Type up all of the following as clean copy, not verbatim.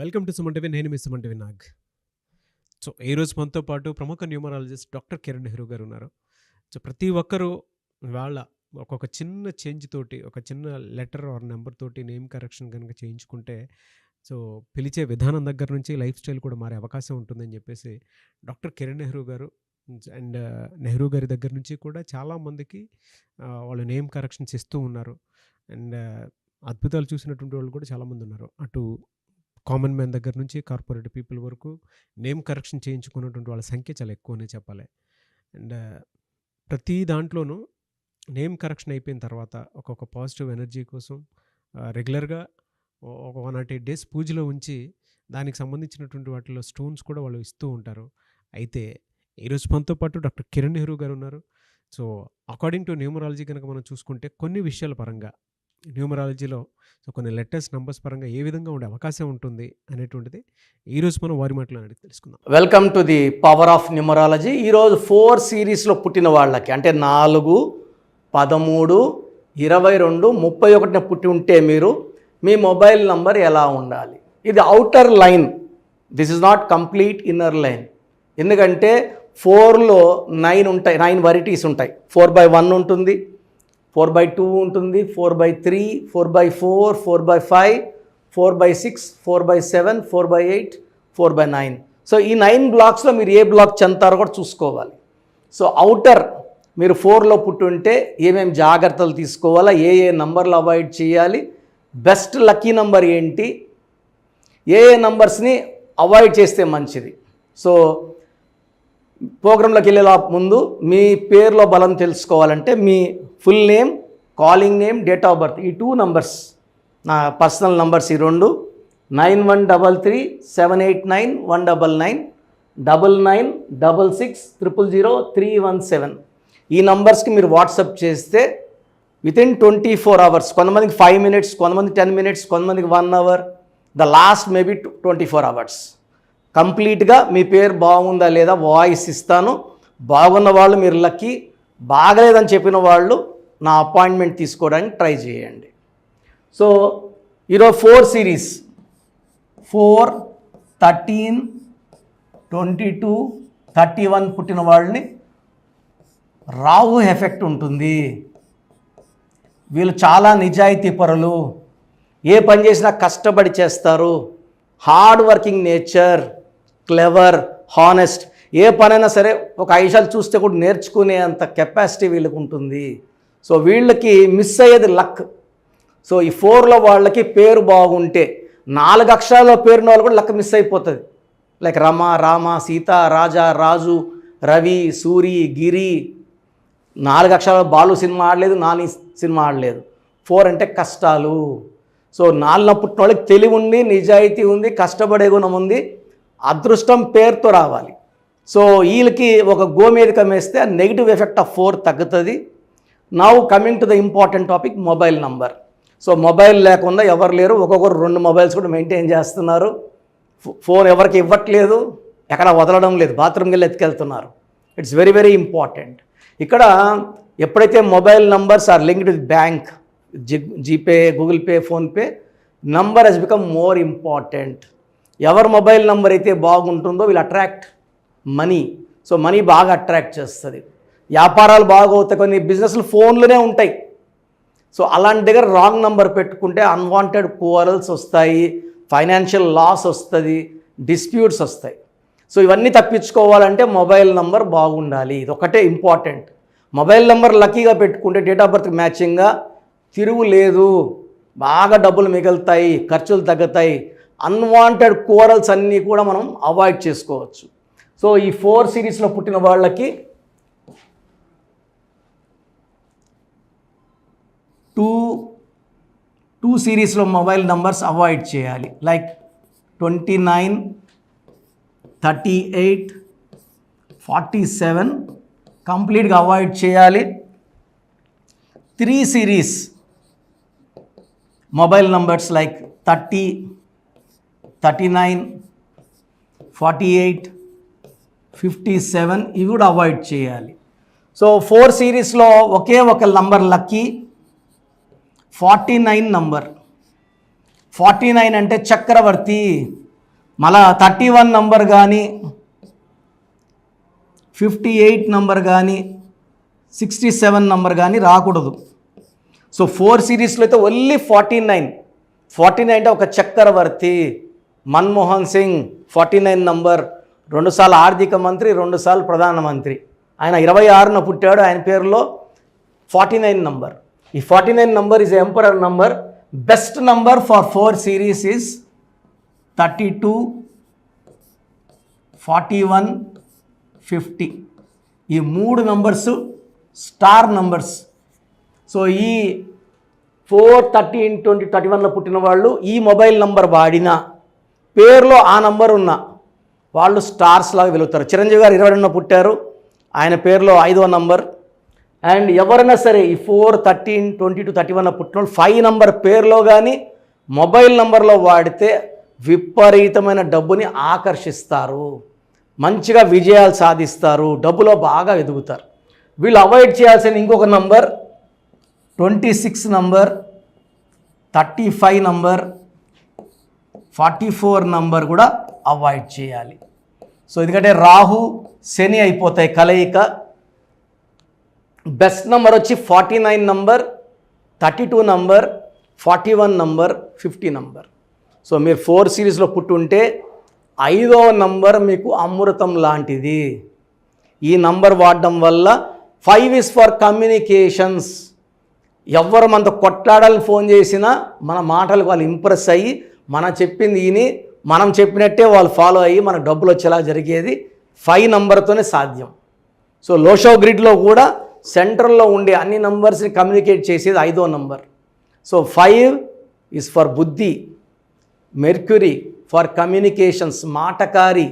Welcome to Suman TV. నేను మీ Suman TV Nag. So ఈరోజు మనతో పాటు ప్రముఖ న్యూమరాలజిస్ట్ డాక్టర్ కిరణ్ నెహ్రూ గారు ఉన్నారు. సో ప్రతి ఒక్కరూ వాళ్ళ ఒక్కొక్క చిన్న చేంజ్ తోటి, ఒక చిన్న లెటర్ ఆర్ నెంబర్ తోటి నేమ్ కరెక్షన్ కనుక చేయించుకుంటే సో పిలిచే విధానం దగ్గర నుంచి లైఫ్ స్టైల్ కూడా మారే అవకాశం ఉంటుందని చెప్పేసి డాక్టర్ కిరణ్ నెహ్రూ గారు అండ్ నెహ్రూ గారి దగ్గర నుంచి కూడా చాలామందికి వాళ్ళు నేమ్ కరెక్షన్స్ ఇస్తూ ఉన్నారు. అండ్ అద్భుతాలు చూసినటువంటి వాళ్ళు కూడా చాలామంది ఉన్నారు. అటు కామన్ మ్యాన్ దగ్గర నుంచి కార్పొరేట్ పీపుల్ వరకు నేమ్ కరెక్షన్ చేయించుకున్నటువంటి వాళ్ళ సంఖ్య చాలా ఎక్కువనే చెప్పాలి. అండ్ ప్రతి దాంట్లోనూ నేమ్ కరెక్షన్ అయిపోయిన తర్వాత ఒక్కొక్క పాజిటివ్ ఎనర్జీ కోసం రెగ్యులర్గా ఒక 108 డేస్ పూజలో ఉంచి దానికి సంబంధించినటువంటి వాటిలో స్టోన్స్ కూడా వాళ్ళు ఇస్తూ ఉంటారు. అయితే ఈరోజు మనతో పాటు డాక్టర్ కిరణ్ నెహ్రూ గారు ఉన్నారు. సో అకార్డింగ్ టు న్యూమరాలజీ కనుక మనం చూసుకుంటే కొన్ని విషయాల పరంగా న్యూమరాలజీలో సో కొన్ని లెటర్స్ నంబర్స్ పరంగా ఏ విధంగా ఉండే అవకాశం ఉంటుంది అనేటువంటిది ఈరోజు మనం వారి మాటలో అడిగి తెలుసుకుందాం. Welcome to the power of numerology. ఈరోజు 4 సిరీస్లో పుట్టిన వాళ్ళకి అంటే 4, 13, 22, 31 పుట్టి ఉంటే మీరు మీ మొబైల్ నంబర్ ఎలా ఉండాలి? ఇది outer line, this is not complete inner line. ఎందుకంటే 4లో 9 ఉంటాయి, 9 వెరైటీస్ ఉంటాయి. 4/1 ఉంటుంది, 4/2 ఉంటుంది, 4/3, 4/4, 4/5, 4/6, 4/7, 4/8, 4/9. సో ఈ 9 బ్లాక్స్లో మీరు ఏ బ్లాక్ చెందుతారో కూడా చూసుకోవాలి. సో అవుటర్ మీరు 4లో పుట్టుంటే ఏమేమి జాగ్రత్తలు తీసుకోవాలా, ఏ నంబర్లు అవాయిడ్ చేయాలి, బెస్ట్ లక్కీ నంబర్ ఏంటి, ఏ నంబర్స్ని అవాయిడ్ చేస్తే మంచిది. సో ప్రోగ్రాంలోకి వెళ్ళే ముందు మీ పేరులో బలం తెలుసుకోవాలంటే మీ full name, calling name, date of birth, ఈ 2 నంబర్స్ నా పర్సనల్ నంబర్స్. ఈ 2 9133 789 199 99 66 000 317. ఈ నంబర్స్కి మీరు వాట్సాప్ చేస్తే వితిన్ 24 అవర్స్, కొంతమందికి 5 మినిట్స్, కొంతమంది 10 మినిట్స్, కొంతమందికి 1 hour, the last maybe 24 hours కంప్లీట్గా మీ పేరు బాగుందా లేదా వాయిస్ ఇస్తాను. బాగున్న వాళ్ళు మీరు లక్కీ, బాగలేదని చెప్పిన వాళ్ళు నా అపాయింట్మెంట్ తీసుకోవడానికి ట్రై చేయండి. సో ఈరోజు 4 సిరీస్ 4, 13, 22, 31 పుట్టిన వాళ్ళని రాహు ఎఫెక్ట్ ఉంటుంది. వీళ్ళు చాలా నిజాయితీ పరులు, ఏ పని చేసినా కష్టపడి చేస్తారు, hard working nature, clever, honest. ఏ పనైనా సరే ఒక 5 నిమిషాలు చూస్తే కూడా నేర్చుకునే అంత కెపాసిటీ వీళ్ళకి ఉంటుంది. సో వీళ్ళకి మిస్ అయ్యేది లక్. సో ఈ 4లో వాళ్ళకి పేరు బాగుంటే 4 అక్షరాల పేరున్న వాళ్ళు కూడా లక్ మిస్ అయిపోతుంది. లైక్ రమ, రామ, సీత, రాజా, రాజు, రవి, సూరి, గిరి. 4 అక్షరాల బాలు సినిమా ఆడలేదు, నాని సినిమా ఆడలేదు. 4 అంటే కష్టాలు. సో 4లో పుట్టిన వాళ్ళకి తెలివి ఉంది, నిజాయితీ ఉంది, కష్టపడే గుణం ఉంది, అదృష్టం పేరుతో రావాలి. సో వీళ్ళకి ఒక గోమేధికం వేస్తే ఆ నెగిటివ్ ఎఫెక్ట్ ఆఫ్ 4 తగ్గుతుంది. Now coming to the important topic, mobile number. So mobile లేకుండా ఎవరు లేరు, ఒక్కొక్కరు 2 మొబైల్స్ కూడా మెయింటైన్ చేస్తున్నారు. ఫోన్ ఎవరికి ఇవ్వట్లేదు, ఎక్కడ వదలడం లేదు, బాత్రూమ్కి వెళ్ళి ఎత్తుకెళ్తున్నారు. It's very very important. ఇక్కడ ఎప్పుడైతే mobile numbers are linked with bank, GPay, Google Pay, PhonePe, number has become more important. ఎవరి మొబైల్ నంబర్ అయితే బాగుంటుందో వీళ్ళు అట్రాక్ట్ మనీ. సో మనీ బాగా అట్రాక్ట్ చేస్తుంది, వ్యాపారాలు బాగా అవుతాయి. కొన్ని బిజినెస్లు ఫోన్లోనే ఉంటాయి. సో అలాంటి దగ్గర రాంగ్ నంబర్ పెట్టుకుంటే అన్వాంటెడ్ కోరల్స్ వస్తాయి, ఫైనాన్షియల్ లాస్ వస్తుంది, డిస్ప్యూట్స్ వస్తాయి. సో ఇవన్నీ తప్పించుకోవాలంటే మొబైల్ నంబర్ బాగుండాలి. ఇది ఒకటే ఇంపార్టెంట్. మొబైల్ నెంబర్ లక్కీగా పెట్టుకుంటే డేట్ ఆఫ్ బర్త్ మ్యాచింగ్గా తిరుగు లేదు, బాగా డబ్బులు మిగులుతాయి, ఖర్చులు తగ్గుతాయి, అన్వాంటెడ్ కోరల్స్ అన్నీ కూడా మనం అవాయిడ్ చేసుకోవచ్చు. సో ఈ 4 సిరీస్లో పుట్టిన వాళ్ళకి 2 సిరీస్లో మొబైల్ నంబర్స్ అవాయిడ్ చేయాలి. లైక్ 29, 38, 47 కంప్లీట్గా అవాయిడ్ చేయాలి. 3 సిరీస్ మొబైల్ నంబర్స్ లైక్ 30, 39, 48, 57 ఇవి కూడా అవాయిడ్ చేయాలి. సో 4 సిరీస్లో ఒకే ఒక నంబర్ లక్కీ, 49 నంబర్. 49 అంటే చక్రవర్తి, మళ్ళా 31 నంబర్ కానీ 58 నంబర్ కానీ 67 నంబర్ కానీ రాకూడదు. సో 4 సిరీస్లో అయితే ఓన్లీ 49 అంటే ఒక చక్రవర్తి మన్మోహన్ సింగ్ 49 నంబర్, 2 సార్లు ఆర్థిక మంత్రి, 2 సార్లు ప్రధానమంత్రి. ఆయన 26న పుట్టాడు. ఆయన పేరులో 49 నంబర్. ఈ 49 number is emperor number. Best number for 4 series is 32, 41, 50. ఈ 3 నంబర్స్ స్టార్ నంబర్స్. సో ఈ 4, 13, 20, 31లో పుట్టిన వాళ్ళు ఈ మొబైల్ నంబర్ వాడినా పేరులో ఆ నంబర్ ఉన్న వాళ్ళు స్టార్స్ లాగా వెలుగుతారు. చిరంజీవి గారు 22న పుట్టారు. ఆయన పేరులో 5వ నంబర్. అండ్ ఎవరైనా సరే ఈ 4, 13, 22, 31 పుట్టిన వాళ్ళు 5 నంబర్ పేరులో కానీ మొబైల్ నంబర్లో వాడితే విపరీతమైన డబ్బుని ఆకర్షిస్తారు, మంచిగా విజయాలు సాధిస్తారు, డబ్బులో బాగా ఎదుగుతారు. వీళ్ళు అవాయిడ్ చేయాల్సిన ఇంకొక నంబర్ 26 నంబర్, 35 నంబర్, 44 నంబర్ కూడా అవాయిడ్ చేయాలి. సో ఎందుకంటే రాహు శని అయిపోతాయి కలయిక. బెస్ట్ నంబర్ వచ్చి 49 number, 32 number, 41 number, 50 number. So మీరు 4 సిరీస్లో పుట్టుంటే 5వ నంబర్ మీకు అమృతం లాంటిది. ఈ నంబర్ వాడడం వల్ల 5 ఈజ్ ఫర్ కమ్యూనికేషన్స్. ఎవరు మనతో కొట్లాడాలని ఫోన్ చేసినా మన మాటలకు వాళ్ళు ఇంప్రెస్ అయ్యి మనం చెప్పింది విని మనం చెప్పినట్టే వాళ్ళు ఫాలో అయ్యి మనకు డబ్బులు వచ్చేలా జరిగేది 5 నంబర్తోనే సాధ్యం. సో లోషో గ్రిడ్లో కూడా సెంటర్లో ఉండే అన్ని నంబర్స్ని కమ్యూనికేట్ చేసేది 5వ నంబర్. సో 5 ఈజ్ ఫర్ బుద్ధి, మెర్క్యూరీ ఫర్ కమ్యూనికేషన్స్, మాటకారి,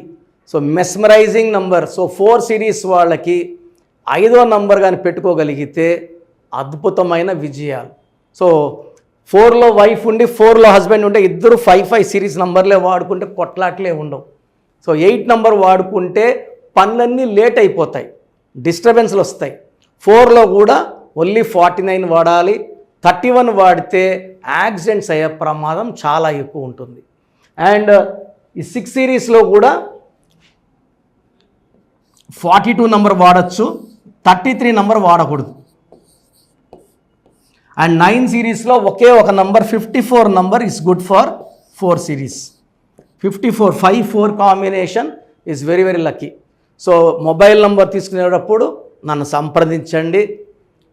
so mesmerising number. So 4 series వాళ్ళకి 5వ నంబర్ కానీ పెట్టుకోగలిగితే అద్భుతమైన విజయాలు. సో 4లో వైఫ్ ఉండి 4లో హస్బెండ్ ఉంటే ఇద్దరు 5 సిరీస్ నంబర్లే వాడుకుంటే కొట్లాట్లే ఉండవు. సో 8 నంబర్ వాడుకుంటే పనులన్నీ లేట్ అయిపోతాయి, డిస్టర్బెన్స్లు వస్తాయి. 4లో కూడా ఓన్లీ 49 వాడాలి. 31 వాడితే యాక్సిడెంట్స్ అయ్యే ప్రమాదం చాలా ఎక్కువ ఉంటుంది. అండ్ ఈ 6 సిరీస్లో కూడా 42 నంబర్ వాడచ్చు, 33 నంబర్ వాడకూడదు. అండ్ 9 సిరీస్లో ఒకే ఒక number 54 number is good for 4 series. 54, 5, 4 combination is very very lucky. So mobile number తీసుకునేటప్పుడు నన్ను సంప్రదించండి.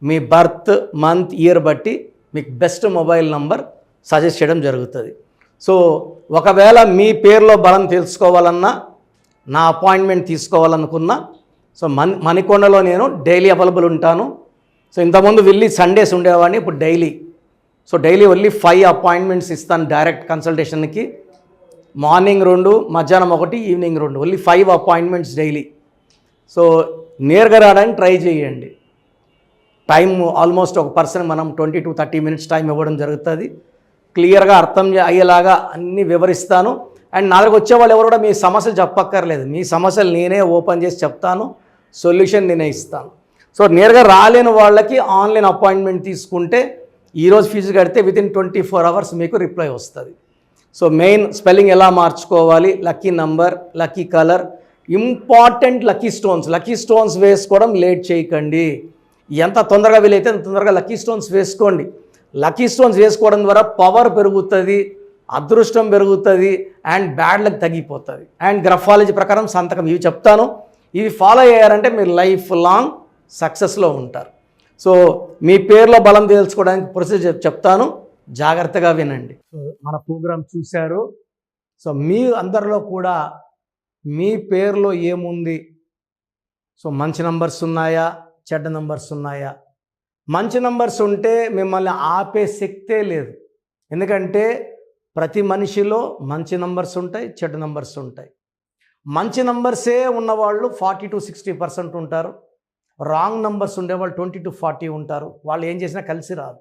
మీ బర్త్, మంత్, ఇయర్ బట్టి మీకు బెస్ట్ మొబైల్ నంబర్ సజెస్ట్ చేయడం జరుగుతుంది. సో ఒకవేళ మీ పేరులో బలం తెలుసుకోవాలన్నా, నా అపాయింట్మెంట్ తీసుకోవాలనుకున్నా, సో మణికొండలో నేను డైలీ అవైలబుల్ ఉంటాను. సో ఇంతకుముందు వెళ్ళి సండేస్ ఉండేవాడిని, ఇప్పుడు daily. So daily only 5 appointments ఇస్తాను డైరెక్ట్ కన్సల్టేషన్కి. మార్నింగ్ 2, మధ్యాహ్నం 1, evening 2, only 5 appointments daily. So నేరుగా రావడానికి ట్రై చేయండి. టైం ఆల్మోస్ట్ ఒక పర్సన్ మనం 20 to 30 minutes టైం ఇవ్వడం జరుగుతుంది. క్లియర్గా అర్థం అయ్యేలాగా అన్నీ వివరిస్తాను. అండ్ నా దగ్గరకు వచ్చే వాళ్ళు ఎవరు కూడా మీ సమస్యలు చెప్పక్కర్లేదు. మీ సమస్యలు నేనే ఓపెన్ చేసి చెప్తాను, సొల్యూషన్ నేనే ఇస్తాను. సో నేరుగా రాలేని వాళ్ళకి ఆన్లైన్ అపాయింట్మెంట్ తీసుకుంటే ఈరోజు ఫీజు కడితే వితిన్ 24 hours మీకు రిప్లై వస్తుంది. సో మెయిన్ స్పెల్లింగ్ ఎలా మార్చుకోవాలి, lucky number, lucky colour, important lucky stones వేసుకోవడం లేట్ చేయకండి. ఎంత తొందరగా వీలైతే అంత తొందరగా లక్కీ స్టోన్స్ వేసుకోండి. లక్కీ స్టోన్స్ వేసుకోవడం ద్వారా పవర్ పెరుగుతుంది, అదృష్టం పెరుగుతుంది, అండ్ బ్యాడ్ లక్ తగ్గిపోతుంది. అండ్ గ్రఫాలజీ ప్రకారం సంతకం ఇవి చెప్తాను. ఇవి ఫాలో అయ్యారంటే మీరు లైఫ్ లాంగ్ సక్సెస్లో ఉంటారు. సో మీ పేరులో బలం తెలుసుకోవడానికి ప్రొసీజర్ చెప్తాను, జాగ్రత్తగా వినండి. సో మన ప్రోగ్రామ్ చూశారు. సో మీ అందరిలో కూడా మీ పేరులో ఏముంది, సో మంచి నంబర్స్ ఉన్నాయా, చెడ్డ నంబర్స్ ఉన్నాయా? మంచి నంబర్స్ ఉంటే మిమ్మల్ని ఆపే శక్తే లేదు. ఎందుకంటే ప్రతి మనిషిలో మంచి నంబర్స్ ఉంటాయి, చెడ్డ నంబర్స్ ఉంటాయి. మంచి నంబర్సే ఉన్నవాళ్ళు 40 to 60% ఉంటారు. రాంగ్ నంబర్స్ ఉండేవాళ్ళు 20 to 40 ఉంటారు. వాళ్ళు ఏం చేసినా కలిసి రాదు.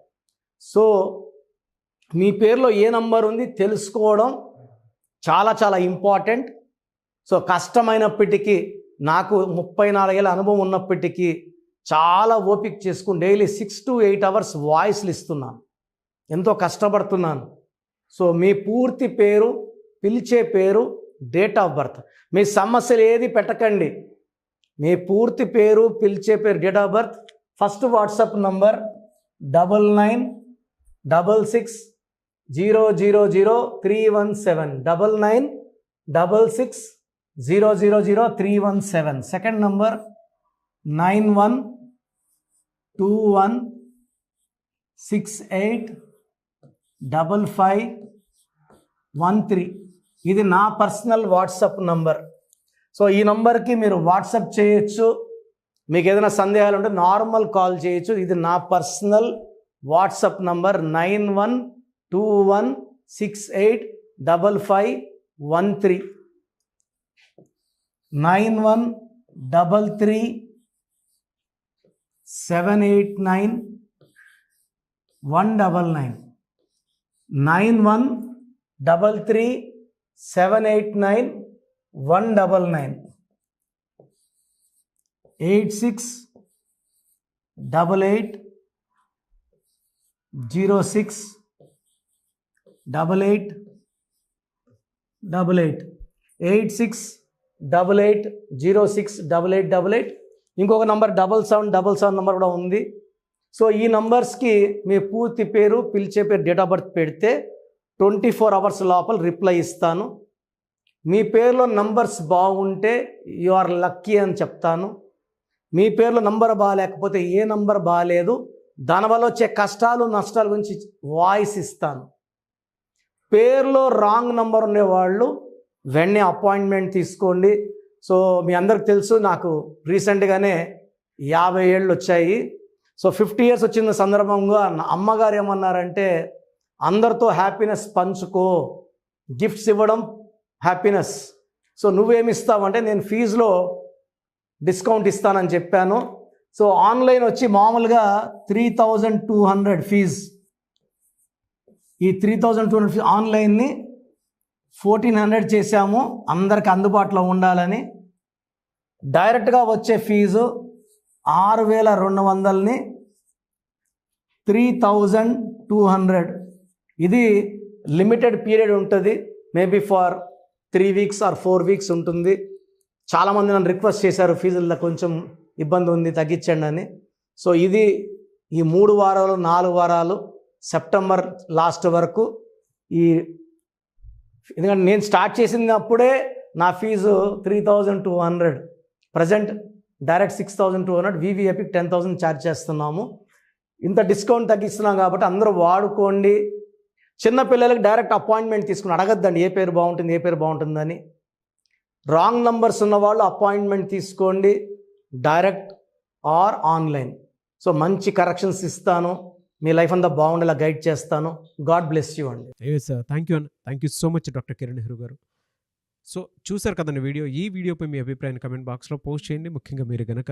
సో మీ పేరులో ఏ నంబర్ ఉంది తెలుసుకోవడం చాలా చాలా ఇంపార్టెంట్. సో కష్టమైనప్పటికీ, నాకు 34 ఏళ్ళ అనుభవం ఉన్నప్పటికీ చాలా ఓపిక చేసుకుని డైలీ 6 to 8 hours వాయిస్లు ఇస్తున్నాను, ఎంతో కష్టపడుతున్నాను. సో మీ పూర్తి పేరు, పిలిచే పేరు, డేట్ ఆఫ్ బర్త్. మీ సమస్యలు ఏది పెట్టకండి, మీ పూర్తి పేరు, పిలిచే పేరు, date of birth. First WhatsApp number 9966000317 9966000317. Second number 9121685513. ఇది నా పర్సనల్ వాట్సాప్ నంబర్. సో ఈ నంబర్కి మీరు వాట్సాప్ చేయొచ్చు. మీకు ఏదైనా సందేహాలు ఉంటే నార్మల్ కాల్ చేయొచ్చు. ఇది నా పర్సనల్ వాట్సాప్ నంబర్ 9121685513 9133789199 9133789199 8688068888 8688068888. ఇంకొక నంబర్ 7777 నంబర్ కూడా ఉంది. సో ఈ నంబర్స్కి మీ పూర్తి పేరు, పిలిచే పేరు, డేట్ ఆఫ్ బర్త్ పెడితే 24 అవర్స్ లోపల రిప్లై ఇస్తాను. మీ పేరులో నంబర్స్ బాగుంటే యు ఆర్ లక్కీ అని చెప్తాను. మీ పేరులో నంబర్ బాగాలేకపోతే ఏ నంబర్ బాగాలేదు, దానివల్ల వచ్చే కష్టాలు నష్టాల గురించి వాయిస్ ఇస్తాను. పేరులో రాంగ్ నంబర్ ఉండేవాళ్ళు వెంటనే అపాయింట్మెంట్ తీసుకోండి. సో మీ అందరికి తెలుసు, నాకు రీసెంట్గానే 50 ఏళ్ళు వచ్చాయి. సో 50 ఇయర్స్ వచ్చిన సందర్భంగా నా అమ్మగారు ఏమన్నారంటే, అందరితో హ్యాపీనెస్ పంచుకో, గిఫ్ట్స్ ఇవ్వడం హ్యాపీనెస్. సో నువ్వేమిస్తావంటే, నేను ఫీజులో డిస్కౌంట్ ఇస్తానని చెప్పాను. సో ఆన్లైన్ వచ్చి మామూలుగా 3200 ఫీజ్. ఈ 3200 ఫీజ్ ఆన్లైన్ని 1400 చేశాము, అందరికి అందుబాటులో ఉండాలని. డైరెక్ట్గా వచ్చే ఫీజు 6200ని 3200. ఇది లిమిటెడ్ పీరియడ్ ఉంటుంది, maybe for 3 weeks or 4 weeks ఉంటుంది. చాలామంది నన్ను రిక్వెస్ట్ చేశారు, ఫీజుల్లో కొంచెం ఇబ్బంది ఉంది తగ్గించండి అని. సో ఇది ఈ 3 వారాలు 4 వారాలు సెప్టెంబర్ లాస్ట్ వరకు. ఎందుకంటే నేను స్టార్ట్ చేసినప్పుడే నా fee 3200, present direct 6200, VVIP 10,000 charge చేస్తున్నాము. ఇంత డిస్కౌంట్ తగ్గిస్తున్నాం కాబట్టి అందరూ వాడుకోండి. చిన్నపిల్లలకి డైరెక్ట్ అపాయింట్మెంట్ తీసుకుని అడగద్దండి ఏ పేరు బాగుంటుంది, ఏ పేరు బాగుంటుందని. రాంగ్ నంబర్స్ ఉన్నవాళ్ళు అపాయింట్మెంట్ తీసుకోండి, డైరెక్ట్ ఆర్ ఆన్లైన్. సో మంచి కరెక్షన్స్ ఇస్తాను, మీ లైఫ్ అంతా బాగుండేలా గైడ్ చేస్తాను. గాడ్ బ్లెస్ యూ అండి. థ్యాంక్ యూ అన్న, thank you so much doctor Kiran Nehru గారు. సో చూసారు కదండి వీడియో. ఈ వీడియోపై మీ అభిప్రాయాన్ని కమెంట్ బాక్స్లో పోస్ట్ చేయండి. ముఖ్యంగా మీరు కనుక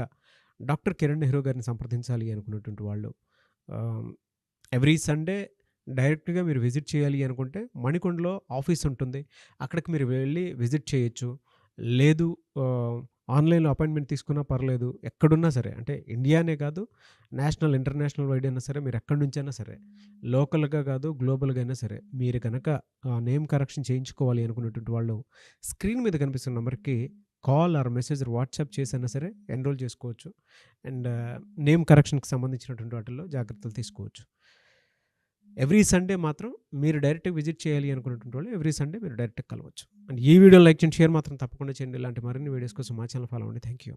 డాక్టర్ కిరణ్ నెహ్రూ గారిని సంప్రదించాలి అనుకున్నటువంటి వాళ్ళు ఎవ్రీ సండే డైరెక్ట్గా మీరు విజిట్ చేయాలి అనుకుంటే మణికొండలో ఆఫీస్ ఉంటుంది, అక్కడికి మీరు వెళ్ళి విజిట్ చేయొచ్చు. లేదు ఆన్లైన్లో అపాయింట్మెంట్ తీసుకున్నా పర్లేదు, ఎక్కడున్నా సరే, అంటే ఇండియానే కాదు, నేషనల్ ఇంటర్నేషనల్ వైడ్ అయినా సరే, మీరు ఎక్కడి నుంచైనా సరే, లోకల్గా కాదు గ్లోబల్గా అయినా సరే, మీరు కనుక నేమ్ కరెక్షన్ చేయించుకోవాలి అనుకున్నటువంటి వాళ్ళు స్క్రీన్ మీద కనిపిస్తున్న నెంబర్కి కాల్ ఆర్ మెసేజ్ వాట్సాప్ చేసైనా సరే ఎన్రోల్ చేసుకోవచ్చు. అండ్ నేమ్ కరెక్షన్కి సంబంధించినటువంటి వాటిల్లో జాగ్రత్తలు తీసుకోవచ్చు. ఎవ్రీ సండే మాత్రం మీరు డైరెక్ట్గా విజిట్ చేయాలి అనుకున్నటువంటి వాళ్ళు ఎవ్రీ సండే మీరు డైరెక్ట్గా కలవచ్చు. అండ్ ఈ వీడియో లైక్ చేయండి, షేర్ మాత్రం తప్పకుండా చేయండి. ఇలాంటి మరిన్ని వీడియోస్ కోసం మా ఛానల్ ఫాలో అవ్వండి. Thank you.